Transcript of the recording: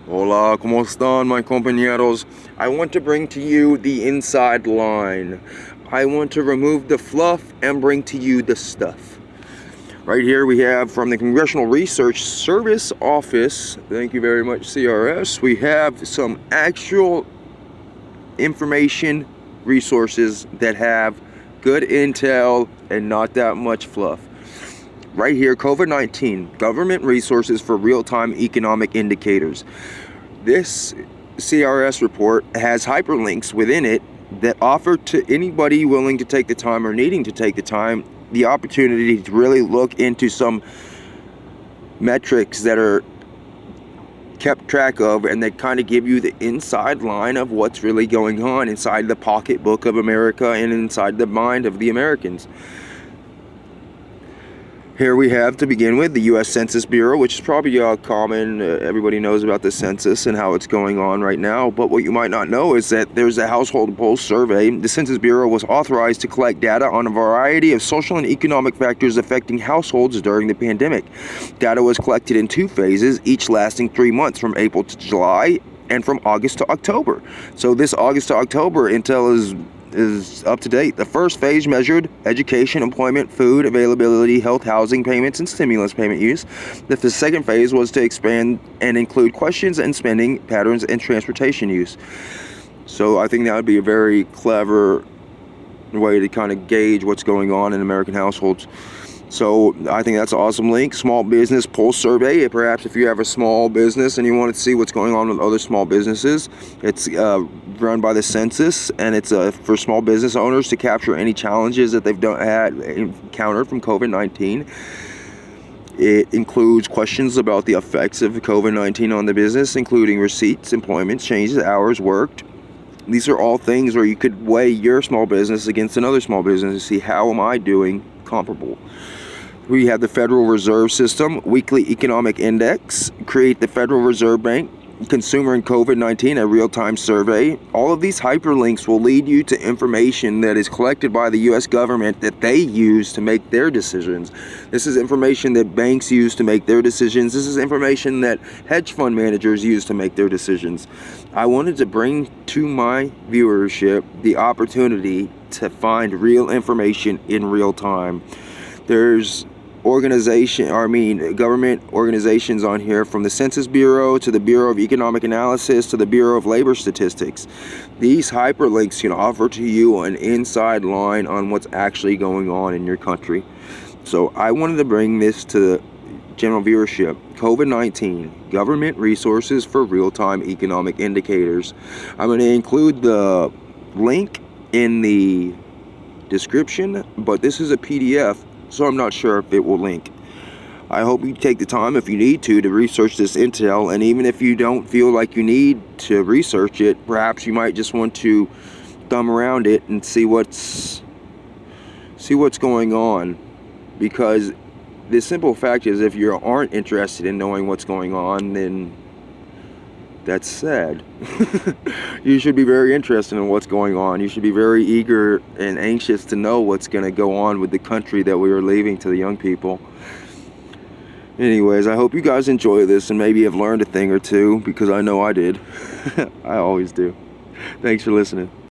Hola, ¿cómo están, my compañeros? I want to bring to you the inside line. I want to remove the fluff and bring to you the stuff. Right here we have from the Congressional Research Service Office, thank you very much, CRS, we have some actual information resources that have good intel and not that much fluff. Right here, COVID-19, government resources for real-time economic indicators. This CRS report has hyperlinks within it that offer to anybody willing to take the time or needing to take the time the opportunity to really look into some metrics that are kept track of, and they kind of give you the inside line of what's really going on inside the pocketbook of America and inside the mind of the Americans. Here we have, to begin with, the U.S. Census Bureau, which is probably common. Everybody knows about the census and how it's going on right now. But what you might not know is that there's a household pulse survey. The Census Bureau was authorized to collect data on a variety of social and economic factors affecting households during the pandemic. Data was collected in 2 phases, each lasting 3 months, from April to July and from August to October. So this August to October intel is up to date. The first phase measured education, employment, food availability, health, housing payments, and stimulus payment use. The second phase was to expand and include questions and spending patterns and transportation use. So I think that would be a very clever way to kind of gauge what's going on in American households. So I think that's an awesome link. Small Business Pulse Survey. Perhaps if you have a small business and you want to see what's going on with other small businesses, it's run by the census, and it's for small business owners to capture any challenges that they've encountered from COVID-19. It includes questions about the effects of COVID-19 on the business, including receipts, employment changes, hours worked. These are all things where you could weigh your small business against another small business and see, how am I doing comparable. We have the Federal Reserve System, Weekly Economic Index, Create the Federal Reserve Bank, Consumer and COVID-19, a real-time survey. All of these hyperlinks will lead you to information that is collected by the U.S. government that they use to make their decisions. This is information that banks use to make their decisions. This is information that hedge fund managers use to make their decisions. I wanted to bring to my viewership the opportunity to find real information in real time. There's government organizations on here, from the Census Bureau to the Bureau of Economic Analysis to the Bureau of Labor Statistics. These hyperlinks can offer to you an inside line on what's actually going on in your country. So I wanted to bring this to the general viewership. COVID-19, government resources for real-time economic indicators. I'm going to include the link in the description, but this is a PDF, so I'm not sure if it will link. I hope you take the time, if you need to research this intel, and even if you don't feel like you need to research it, perhaps you might just want to thumb around it and see what's going on. Because the simple fact is, if you aren't interested in knowing what's going on, then that's sad. You should be very interested in what's going on. You should be very eager and anxious to know what's going to go on with the country that we are leaving to the young people. Anyways, I hope you guys enjoy this and maybe have learned a thing or two, because I know I did. I always do. Thanks for listening.